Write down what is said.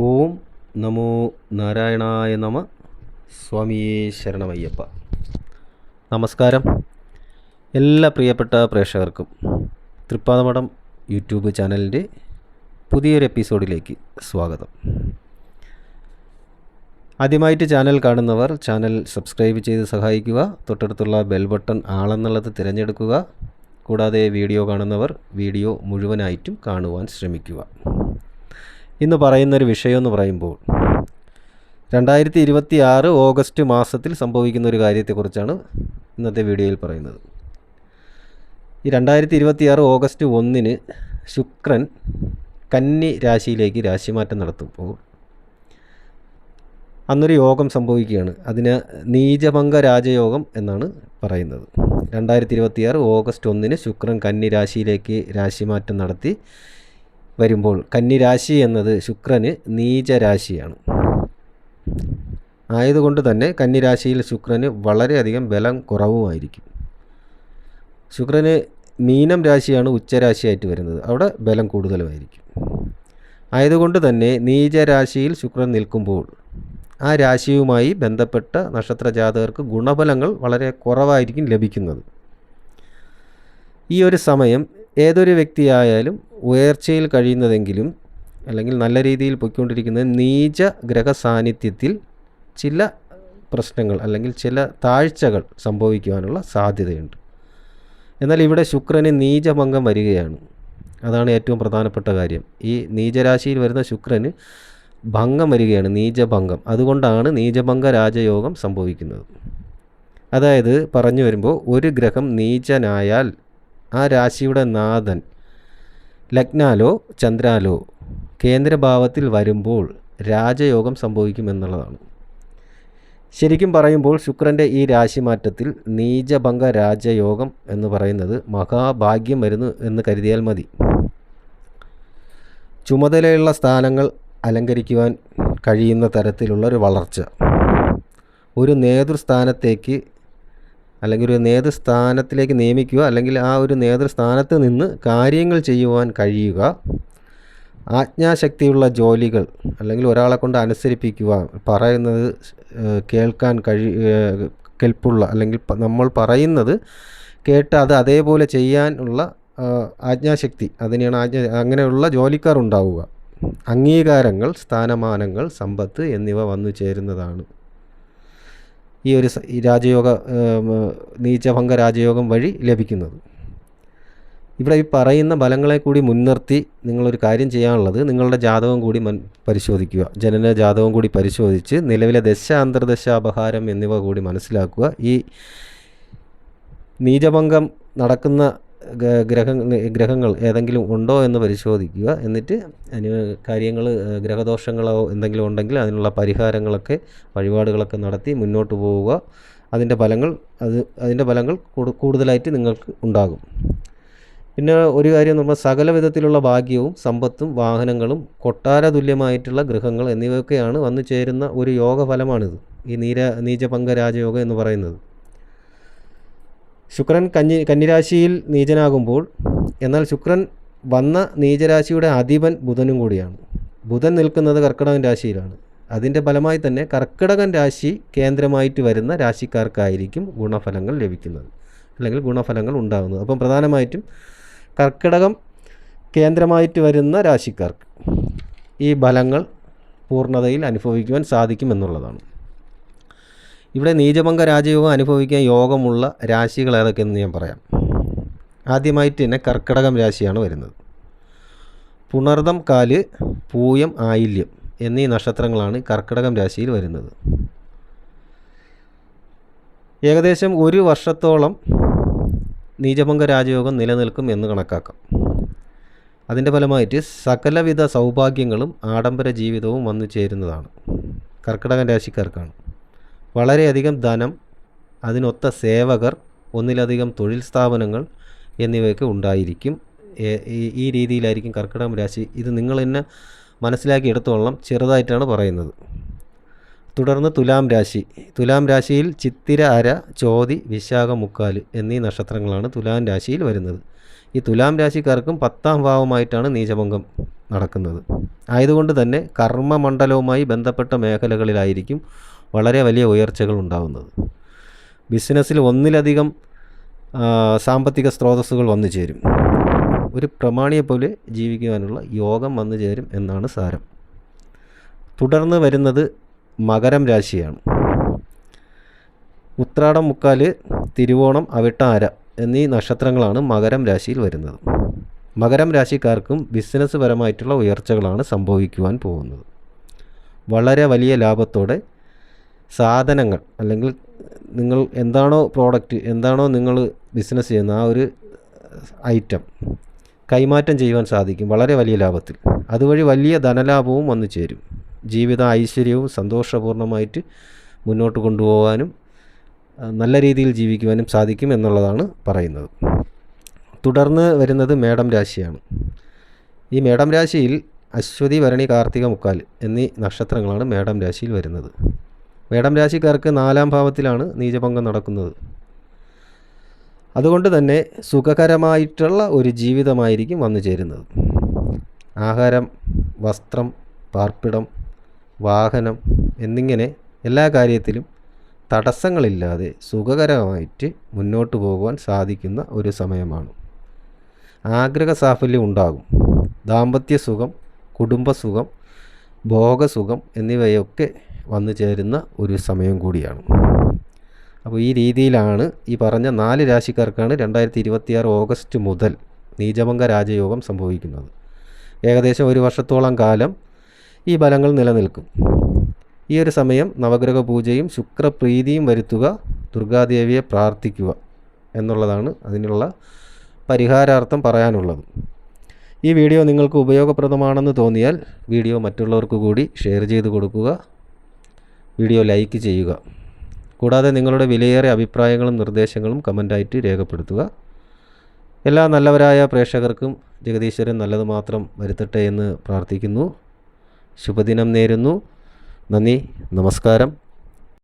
ഓം നമോ നാരായണായ നമ. സ്വാമിയേ ശരണമയ്യപ്പ. നമസ്കാരം. എല്ലാ പ്രിയപ്പെട്ട പ്രേക്ഷകർക്കും തൃപ്പാദമഠം യൂട്യൂബ് ചാനലിൻ്റെ പുതിയൊരു എപ്പിസോഡിലേക്ക് സ്വാഗതം. ആദ്യമായിട്ട് ചാനൽ കാണുന്നവർ ചാനൽ സബ്സ്ക്രൈബ് ചെയ്ത് സഹായിക്കുക. തൊട്ടടുത്തുള്ള ബെൽ ബട്ടൺ ആളെന്നുള്ളത് തിരഞ്ഞെടുക്കുക. കൂടാതെ വീഡിയോ കാണുന്നവർ വീഡിയോ മുഴുവനായിട്ടും കാണുവാൻ ശ്രമിക്കുക. ഇന്ന് പറയുന്നൊരു വിഷയമെന്ന് പറയുമ്പോൾ 2026 ഓഗസ്റ്റ് മാസത്തിൽ സംഭവിക്കുന്ന ഒരു കാര്യത്തെക്കുറിച്ചാണ് ഇന്നത്തെ വീഡിയോയിൽ പറയുന്നത്. ഈ 2026 ഓഗസ്റ്റ് 1 ശുക്രൻ കന്നി രാശിയിലേക്ക് രാശിമാറ്റം നടത്തുമ്പോൾ അന്നൊരു യോഗം സംഭവിക്കുകയാണ്. അതിന് നീചഭംഗ രാജയോഗം എന്നാണ് പറയുന്നത്. 2026 ഓഗസ്റ്റ് 1 ശുക്രൻ കന്നി രാശിയിലേക്ക് രാശിമാറ്റം നടത്തി വരുമ്പോൾ കന്നിരാശി എന്നത് ശുക്രന് നീചരാശിയാണ്. ആയതുകൊണ്ട് തന്നെ കന്നിരാശിയിൽ ശുക്രന് വളരെയധികം ബലം കുറവുമായിരിക്കും. ശുക്രന് മീനം രാശിയാണ് ഉച്ചരാശിയായിട്ട് വരുന്നത്, അവിടെ ബലം കൂടുതലുമായിരിക്കും. ആയതുകൊണ്ട് തന്നെ നീചരാശിയിൽ ശുക്രൻ നിൽക്കുമ്പോൾ ആ രാശിയുമായി ബന്ധപ്പെട്ട നക്ഷത്ര ജാതകർക്ക് ഗുണഫലങ്ങൾ വളരെ കുറവായിരിക്കും ലഭിക്കുന്നത്. ഈ ഒരു സമയം ഏതൊരു വ്യക്തിയായാലും ഉയർച്ചയിൽ കഴിയുന്നതെങ്കിലും അല്ലെങ്കിൽ നല്ല രീതിയിൽ പൊയ്ക്കൊണ്ടിരിക്കുന്ന നീച ഗ്രഹ സാന്നിധ്യത്തിൽ ചില പ്രശ്നങ്ങൾ അല്ലെങ്കിൽ ചില താഴ്ചകൾ സംഭവിക്കുവാനുള്ള സാധ്യതയുണ്ട്. എന്നാൽ ഇവിടെ ശുക്രന് നീചഭംഗം വരികയാണ്. അതാണ് ഏറ്റവും പ്രധാനപ്പെട്ട കാര്യം. ഈ നീചരാശിയിൽ വരുന്ന ശുക്രന് ഭംഗം വരികയാണ്, നീചഭംഗം. അതുകൊണ്ടാണ് നീചഭംഗ രാജയോഗം സംഭവിക്കുന്നത്. അതായത് പറഞ്ഞു വരുമ്പോൾ ഒരു ഗ്രഹം നീചനായാൽ ആ രാശിയുടെ നാഥൻ ലഗ്നാലോ ചന്ദ്രാലോ കേന്ദ്രഭാവത്തിൽ വരുമ്പോൾ രാജയോഗം സംഭവിക്കുമെന്നുള്ളതാണ്. ശരിക്കും പറയുമ്പോൾ ശുക്രൻ്റെ ഈ രാശിമാറ്റത്തിൽ നീചഭംഗ രാജയോഗം എന്ന് പറയുന്നത് മഹാഭാഗ്യം വരുന്നു എന്ന് കരുതിയാൽ മതി. ചുമതലയുള്ള സ്ഥാനങ്ങൾ അലങ്കരിക്കുവാൻ കഴിയുന്ന തരത്തിലുള്ള ഒരു വളർച്ച, ഒരു നേതൃസ്ഥാനത്തേക്ക് അല്ലെങ്കിൽ ഒരു നേതൃസ്ഥാനത്തിലേക്ക് നിയമിക്കുക, അല്ലെങ്കിൽ ആ ഒരു നേതൃസ്ഥാനത്ത് നിന്ന് കാര്യങ്ങൾ ചെയ്യുവാൻ കഴിയുക, ആജ്ഞാശക്തിയുള്ള ജോലികൾ അല്ലെങ്കിൽ ഒരാളെ കൊണ്ട് അനുസരിപ്പിക്കുക, പറയുന്നത് കേൾക്കാൻ കെൽപ്പുള്ള അല്ലെങ്കിൽ നമ്മൾ പറയുന്നത് കേട്ട് അത് അതേപോലെ ചെയ്യാനുള്ള ആജ്ഞാശക്തി, അതിനെയാണ് അങ്ങനെയുള്ള ജോലിക്കാർ ഉണ്ടാവുക. അംഗീകാരങ്ങൾ, സ്ഥാനമാനങ്ങൾ, സമ്പത്ത് എന്നിവ വന്നു ചേരുന്നതാണ് ഈ ഒരു രാജയോഗ നീചഭംഗ രാജയോഗം വഴി ലഭിക്കുന്നത്. ഇവിടെ ഈ പറയുന്ന ഫലങ്ങളെ കൂടി മുൻനിർത്തി നിങ്ങളൊരു കാര്യം ചെയ്യാനുള്ളത്, നിങ്ങളുടെ ജാതകം കൂടി പരിശോധിക്കുക. ജനന ജാതകം കൂടി പരിശോധിച്ച് നിലവിലെ ദശ, അന്തർദശ, അപഹാരം എന്നിവ കൂടി മനസ്സിലാക്കുക. ഈ നീചഭംഗം നടക്കുന്ന ഗ്രഹങ്ങൾ ഏതെങ്കിലും ഉണ്ടോ എന്ന് പരിശോധിക്കുക. എന്നിട്ട് കാര്യങ്ങൾ, ഗ്രഹദോഷങ്ങളോ എന്തെങ്കിലും ഉണ്ടെങ്കിൽ അതിനുള്ള പരിഹാരങ്ങളൊക്കെ, വഴിപാടുകളൊക്കെ നടത്തി മുന്നോട്ട് പോവുക. അതിൻ്റെ ഫലങ്ങൾ കൂടുതലായിട്ട് നിങ്ങൾക്ക് ഉണ്ടാകും. പിന്നെ ഒരു കാര്യം എന്ന് പറഞ്ഞാൽ സകല വിധത്തിലുള്ള ഭാഗ്യവും സമ്പത്തും വാഹനങ്ങളും കൊട്ടാര തുല്യമായിട്ടുള്ള ഗൃഹങ്ങൾ എന്നിവയൊക്കെയാണ് വന്നു ചേരുന്ന ഒരു യോഗഫലമാണിത്, ഈ നീചഭംഗ രാജയോഗം എന്ന് പറയുന്നത്. ശുക്രൻ കന്നിരാശിയിൽ നീചനാകുമ്പോൾ, എന്നാൽ ശുക്രൻ വന്ന നീചരാശിയുടെ അധിപൻ ബുധനും കൂടിയാണ്. ബുധൻ നിൽക്കുന്നത് കർക്കിടകൻ രാശിയിലാണ്. അതിൻ്റെ ഫലമായി തന്നെ കർക്കിടകൻ രാശി കേന്ദ്രമായിട്ട് വരുന്ന രാശിക്കാർക്കായിരിക്കും ഗുണഫലങ്ങൾ ലഭിക്കുന്നത്, അല്ലെങ്കിൽ ഗുണഫലങ്ങൾ ഉണ്ടാകുന്നത്. അപ്പം പ്രധാനമായിട്ടും കർക്കിടകം കേന്ദ്രമായിട്ട് വരുന്ന രാശിക്കാർക്ക് ഈ ഫലങ്ങൾ പൂർണ്ണതയിൽ അനുഭവിക്കുവാൻ സാധിക്കുമെന്നുള്ളതാണ്. ഇവിടെ നീചഭംഗ രാജയോഗം അനുഭവിക്കാൻ യോഗമുള്ള രാശികൾ ഏതൊക്കെയെന്ന് ഞാൻ പറയാം. ആദ്യമായിട്ട് തന്നെ കർക്കിടകം രാശിയാണ് വരുന്നത്. പുണർദം, കാല്, പൂയം, ആയില്യം എന്നീ നക്ഷത്രങ്ങളാണ് കർക്കിടകം രാശിയിൽ വരുന്നത്. ഏകദേശം 1 വർഷത്തോളം നീചഭംഗ രാജയോഗം നിലനിൽക്കും എന്ന് കണക്കാക്കാം. അതിൻ്റെ ഫലമായിട്ട് സകലവിധ സൗഭാഗ്യങ്ങളും ആഡംബര ജീവിതവും വന്നു ചേരുന്നതാണ് കർക്കിടകൻ രാശിക്കാർക്കാണ്. വളരെയധികം ധനം, അതിനൊത്ത സേവകർ, ഒന്നിലധികം തൊഴിൽ സ്ഥാപനങ്ങൾ എന്നിവയൊക്കെ ഉണ്ടായിരിക്കും. ഈ രീതിയിലായിരിക്കും കർക്കിടകം രാശി. ഇത് നിങ്ങൾ തന്നെ മനസ്സിലാക്കി എടുത്തോളണം, ചെറുതായിട്ടാണ് പറയുന്നത്. തുടർന്ന് തുലാം രാശിയിൽ ചിത്തിര, അര, ചോതി, വിശാഖ, മുക്കാല് എന്നീ നക്ഷത്രങ്ങളാണ് തുലാം രാശിയിൽ വരുന്നത്. ഈ തുലാം രാശിക്കാർക്കും 10ാം ഭാവമായിട്ടാണ് നീചഭംഗം നടക്കുന്നത്. ആയതുകൊണ്ട് തന്നെ കർമ്മമണ്ഡലവുമായി ബന്ധപ്പെട്ട മേഖലകളിലായിരിക്കും വളരെ വലിയ ഉയർച്ചകൾ ഉണ്ടാകുന്നത്. ബിസിനസ്സിൽ ഒന്നിലധികം സാമ്പത്തിക സ്രോതസ്സുകൾ വന്നു ചേരും. ഒരു പ്രമാണിയെപ്പോലെ ജീവിക്കുവാനുള്ള യോഗം വന്നു ചേരും എന്നാണ് സാരം. തുടർന്ന് വരുന്നത് മകരം രാശിയാണ്. ഉത്രാടം, മുക്കാല്, തിരുവോണം, അവിട്ടം, അര എന്നീ നക്ഷത്രങ്ങളാണ് മകരം രാശിയിൽ വരുന്നത്. മകരം രാശിക്കാർക്കും ബിസിനസ് പരമായിട്ടുള്ള ഉയർച്ചകളാണ് സംഭവിക്കുവാൻ പോകുന്നത്. വളരെ വലിയ ലാഭത്തോടെ സാധനങ്ങൾ, അല്ലെങ്കിൽ നിങ്ങൾ എന്താണോ പ്രോഡക്റ്റ്, എന്താണോ നിങ്ങൾ ബിസിനസ് ചെയ്യുന്ന ആ ഒരു ഐറ്റം കൈമാറ്റം ചെയ്യുവാൻ സാധിക്കും വളരെ വലിയ ലാഭത്തിൽ. അതുവഴി വലിയ ധനലാഭവും വന്നു ചേരും. ജീവിത ഐശ്വര്യവും സന്തോഷപൂർണ്ണമായിട്ട് മുന്നോട്ട് കൊണ്ടുപോകാനും നല്ല രീതിയിൽ ജീവിക്കുവാനും സാധിക്കും എന്നുള്ളതാണ് പറയുന്നത്. തുടർന്ന് വരുന്നത് മേടം രാശിയാണ്. ഈ മേടം രാശിയിൽ അശ്വതി, ഭരണി, കാർത്തിക, മുക്കാൽ എന്നീ നക്ഷത്രങ്ങളാണ് മേടം രാശിയിൽ വരുന്നത്. മേടം രാശിക്കാർക്ക് 4-ാം ഭാവത്തിലാണ് നീചഭംഗം നടക്കുന്നത്. അതുകൊണ്ട് തന്നെ സുഖകരമായിട്ടുള്ള ഒരു ജീവിതമായിരിക്കും വന്നു ചേരുന്നത്. ആഹാരം, വസ്ത്രം, പാർപ്പിടം, വാഹനം എന്നിങ്ങനെ എല്ലാ കാര്യത്തിലും തടസ്സങ്ങളില്ലാതെ സുഖകരമായിട്ട് മുന്നോട്ട് പോകുവാൻ സാധിക്കുന്ന ഒരു സമയമാണ്. ആഗ്രഹ സാഫല്യം ഉണ്ടാകും. ദാമ്പത്യ സുഖം, കുടുംബസുഖം, ഭോഗസുഖം എന്നിവയൊക്കെ വന്നു ചേരുന്ന ഒരു സമയം കൂടിയാണ്. അപ്പോൾ ഈ രീതിയിലാണ് ഈ പറഞ്ഞ 4 രാശിക്കാർക്കാണ് 2026 ഓഗസ്റ്റ് മുതൽ നീചഭംഗ രാജയോഗം സംഭവിക്കുന്നത്. ഏകദേശം 1 വർഷത്തോളം കാലം ഈ ഫലങ്ങൾ നിലനിൽക്കും. ഈ ഒരു സമയം നവഗ്രഹ പൂജയും ശുക്രപ്രീതിയും വരുത്തുക, ദുർഗാദേവിയെ പ്രാർത്ഥിക്കുക എന്നുള്ളതാണ് അതിനുള്ള പരിഹാരാർത്ഥം പറയാനുള്ളത്. ഈ വീഡിയോ നിങ്ങൾക്ക് ഉപയോഗപ്രദമാണെന്ന് തോന്നിയാൽ വീഡിയോ മറ്റുള്ളവർക്ക് കൂടി ഷെയർ ചെയ്ത് കൊടുക്കുക, വീഡിയോ ലൈക്ക് ചെയ്യുക. കൂടാതെ നിങ്ങളുടെ വിലയേറിയ അഭിപ്രായങ്ങളും നിർദ്ദേശങ്ങളും കമൻ്റായിട്ട് രേഖപ്പെടുത്തുക. എല്ലാ നല്ലവരായ പ്രേക്ഷകർക്കും ജഗദീശ്വരൻ നല്ലത് മാത്രം വരുത്തട്ടെ എന്ന് പ്രാർത്ഥിക്കുന്നു. ശുഭദിനം നേരുന്നു. നന്ദി, നമസ്കാരം.